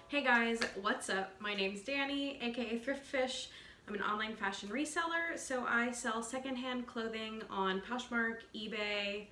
Hey guys, what's up? My name's Danny, aka Thriftfish. I'm an online fashion reseller, so I sell secondhand clothing on Poshmark, eBay,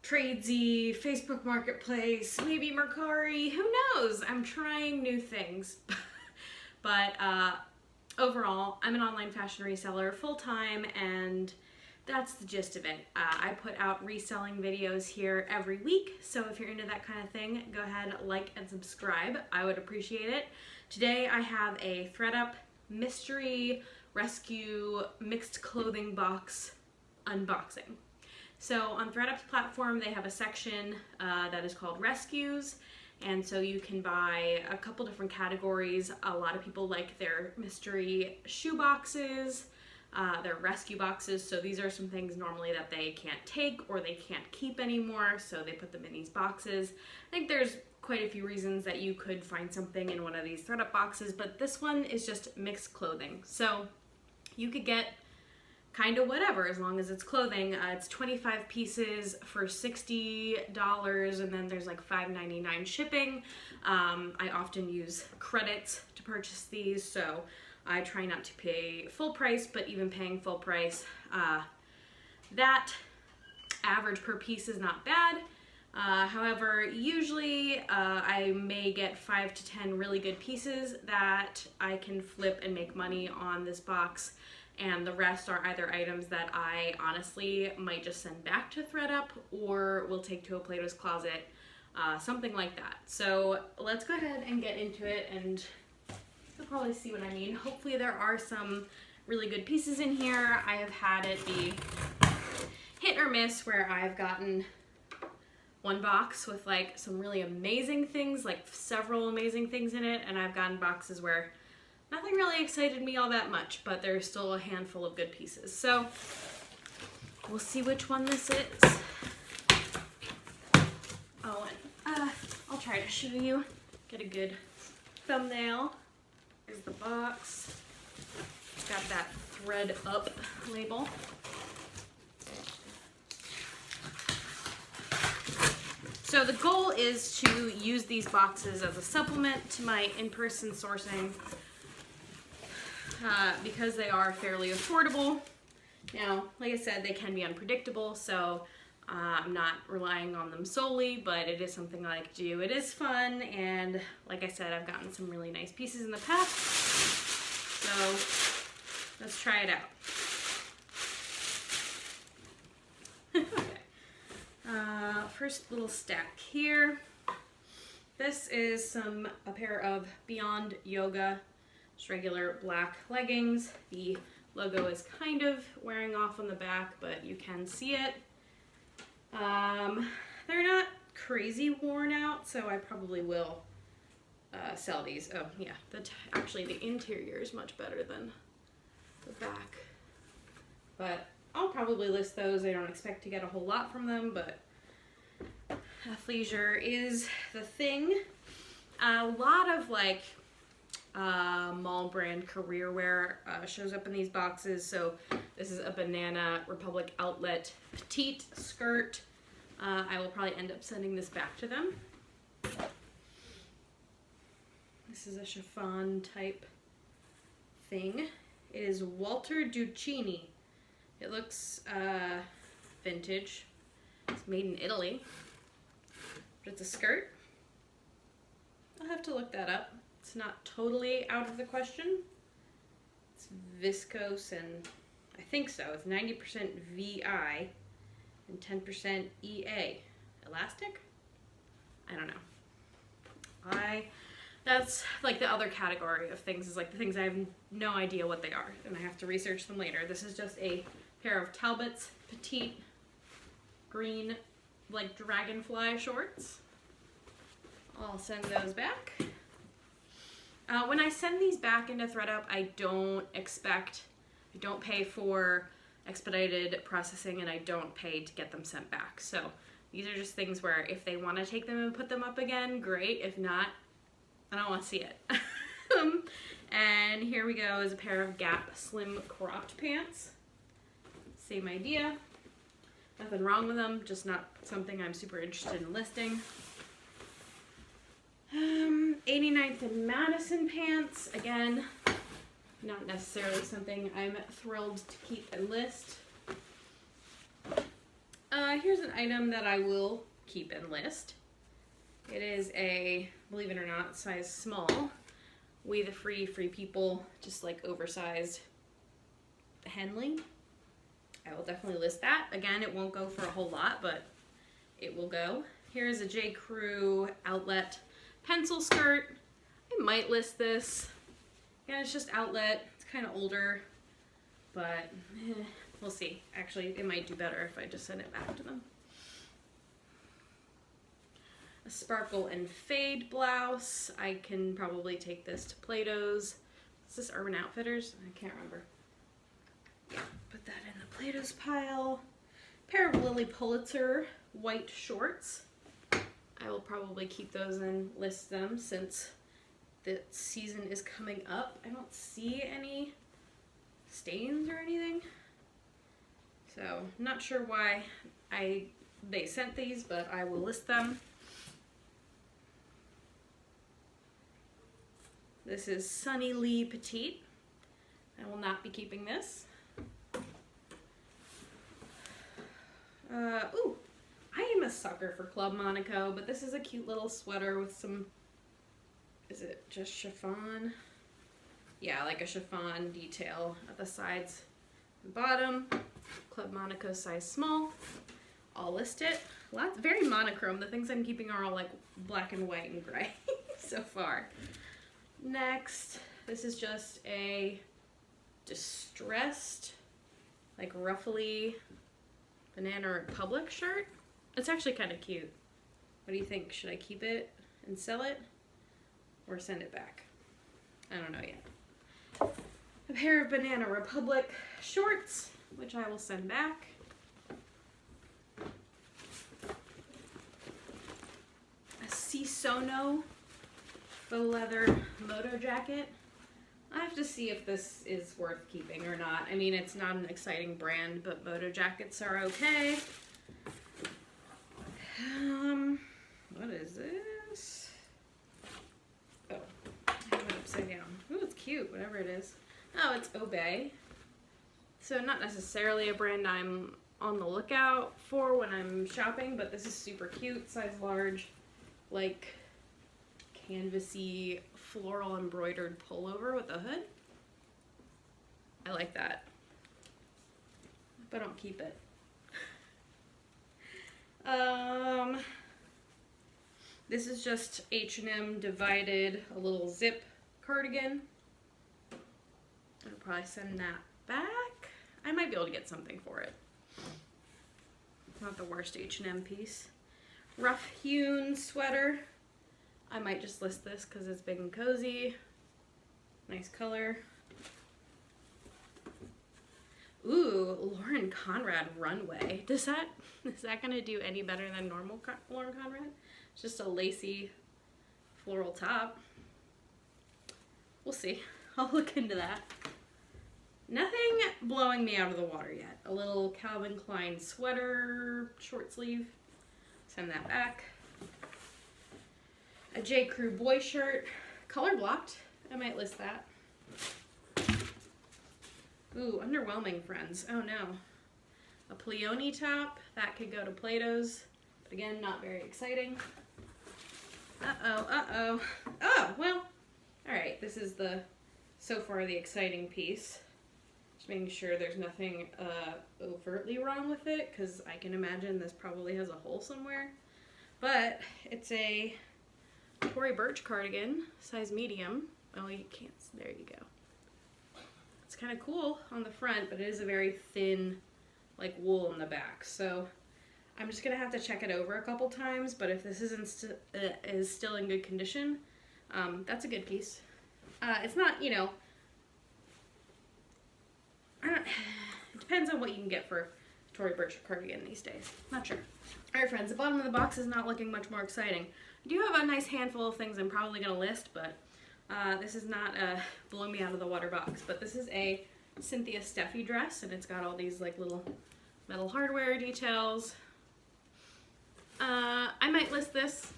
Tradesy, Facebook Marketplace, maybe Mercari, who knows? I'm trying new things. But overall, I'm an online fashion reseller full-time, and that's the gist of it. I put out reselling videos here every week, so if you're into that kind of thing, go ahead, like and subscribe. I would appreciate it. Today I have a ThredUP mystery rescue mixed clothing box unboxing. So on ThredUP's platform, they have a section that is called Rescues, and so you can buy a couple different categories. A lot of people like their mystery shoe boxes, their rescue boxes, so these are some things normally that they can't take or they can't keep anymore, so they put them in these boxes. I think there's quite a few reasons that you could find something in one of these ThredUP boxes, but this one is just mixed clothing. So you could get kind of whatever as long as it's clothing. It's 25 pieces for $60, and then there's like $5.99 shipping. I often use credits to purchase these, so I try not to pay full price, but even paying full price, that average per piece is not bad. However, usually I may get 5 to 10 really good pieces that I can flip and make money on this box, and the rest are either items that I honestly might just send back to ThredUP or will take to a Plato's Closet, something like that. So let's go ahead and get into it, and you'll probably see what I mean. Hopefully there are some really good pieces in here. I have had it be hit or miss where I've gotten one box with like some really amazing things, like several amazing things in it, and I've gotten boxes where nothing really excited me all that much, but there's still a handful of good pieces. So we'll see which one this is. Oh, and I'll try to show you, get a good thumbnail. Here's the box. It's got that ThredUP label. So the goal is to use these boxes as a supplement to my in-person sourcing because they are fairly affordable. Now, like I said, they can be unpredictable, so I'm not relying on them solely, but it is something I like to do. It is fun, and like I said, I've gotten some really nice pieces in the past, so let's try it out. Okay. First little stack here. This is a pair of Beyond Yoga, just regular black leggings. The logo is kind of wearing off on the back, but you can see it. They're not crazy worn out, so I probably will sell these. Oh yeah, actually the interior is much better than the back, but I'll probably list those. I don't expect to get a whole lot from them, but athleisure is the thing. A lot of like mall brand career wear shows up in these boxes. So this is a Banana Republic outlet petite skirt. I will probably end up sending this back to them. This is a chiffon type thing. It is Walter Duccini. It looks vintage. It's made in Italy, but it's a skirt. I'll have to look that up. It's not totally out of the question. It's viscose, and I think so. It's 90% VI and 10% EA. Elastic? I don't know. That's like the other category of things, is like the things I have no idea what they are, and I have to research them later. This is just a pair of Talbot's petite green, like dragonfly shorts. I'll send those back. When I send these back into ThredUP, I don't pay for expedited processing, and I don't pay to get them sent back. So these are just things where if they want to take them and put them up again, great. If not, I don't want to see it. And here we go, is a pair of Gap slim cropped pants. Same idea. Nothing wrong with them, just not something I'm super interested in listing. 89th and Madison pants. Again, not necessarily something I'm thrilled to keep and list. Here's an item that I will keep and list. It is a, believe it or not, size small. We the Free People, just like oversized Henley. I will definitely list that. Again, it won't go for a whole lot, but it will go. Here's a J. Crew outlet pencil skirt. I might list this. Yeah, it's just outlet. It's kind of older, but we'll see. Actually, it might do better if I just send it back to them. A sparkle and fade blouse. I can probably take this to Plato's. Is this Urban Outfitters? I can't remember. Put that in the Plato's pile. Pair of Lily Pulitzer white shorts. I will probably keep those and list them since the season is coming up. I don't see any stains or anything. So, not sure why they sent these, but I will list them. This is Sunny Lee Petite. I will not be keeping this. Ooh, I am a sucker for Club Monaco, but this is a cute little sweater with some, is it just chiffon? Yeah, like a chiffon detail at the sides and bottom. Club Monaco size small. I'll list it. Lots, very monochrome. The things I'm keeping are all like black and white and gray so far. Next, this is just a distressed, like ruffly Banana Republic shirt. It's actually kind of cute. What do you think? Should I keep it and sell it or send it back? I don't know yet. A pair of Banana Republic shorts, which I will send back. A Cisono faux leather moto jacket. I have to see if this is worth keeping or not. I mean, it's not an exciting brand, but moto jackets are okay. What is this? Oh, I have it upside down. Ooh, it's cute, whatever it is. Oh, it's Obey. So not necessarily a brand I'm on the lookout for when I'm shopping, but this is super cute, size large, like canvasy floral embroidered pullover with a hood. I like that, but don't keep it. This is just H&M divided, a little zip cardigan. I'll probably send that back. I might be able to get something for it. Not the worst H&M piece. Rough hewn sweater. I might just list this because it's big and cozy. Nice color. Ooh, Lauren Conrad runway. Is that gonna do any better than normal Lauren Conrad? It's just a lacy floral top. We'll see. I'll look into that. Nothing blowing me out of the water yet. A little Calvin Klein sweater, short sleeve. Send that back. A J. Crew boy shirt, color blocked. I might list that. Ooh, underwhelming, friends. Oh no. A Pleone top, that could go to Plato's, but again, not very exciting. Uh-oh. Oh, well, all right, this is so far the exciting piece. Just making sure there's nothing overtly wrong with it, because I can imagine this probably has a hole somewhere. But it's a Tory Burch cardigan, size medium. Oh, you can't, there you go. It's kind of cool on the front, but it is a very thin, like, wool in the back. So I'm just gonna have to check it over a couple times, but if this is still in good condition, that's a good piece. It's not, you know, it depends on what you can get for Tory Burch cardigan these days. Not sure. All right, friends, the bottom of the box is not looking much more exciting. I do have a nice handful of things I'm probably gonna list, but this is not a blow me out of the water box. But this is a Cynthia Steffi dress, and it's got all these like little metal hardware details. I might list this.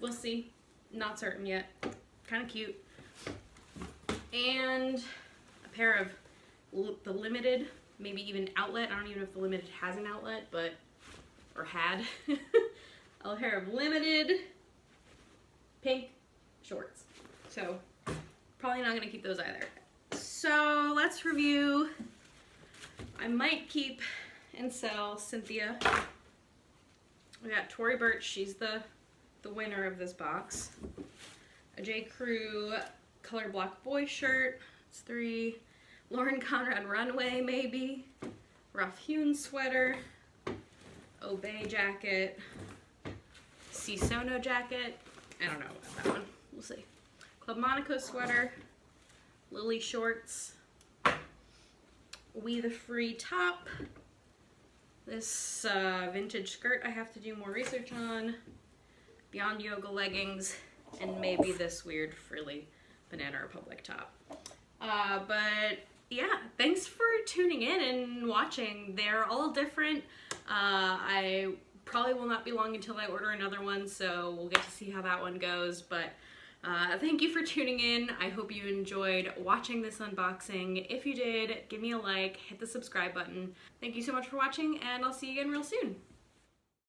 We'll see. Not certain yet. kind of cute. And a pair of the Limited, maybe even outlet. I don't even know if the Limited has an outlet, but, or had. A pair of Limited pink shorts. So probably not gonna keep those either. So let's review. I might keep and sell Cynthia. We got Tory Burch, she's the winner of this box. A J. Crew color block boy shirt, it's 3. Lauren Conrad Runway, maybe. Rough Hewn sweater. Obey jacket. Sono jacket. I don't know about that one. We'll see. Club Monaco sweater. Lily shorts. We the Free top. This vintage skirt I have to do more research on. Beyond Yoga leggings. And maybe this weird frilly Banana Republic top. But yeah, thanks for tuning in and watching. They're all different. I probably will not be long until I order another one, so we'll get to see how that one goes. But thank you for tuning in. I hope you enjoyed watching this unboxing. If you did, give me a like, hit the subscribe button. Thank you so much for watching, and I'll see you again real soon.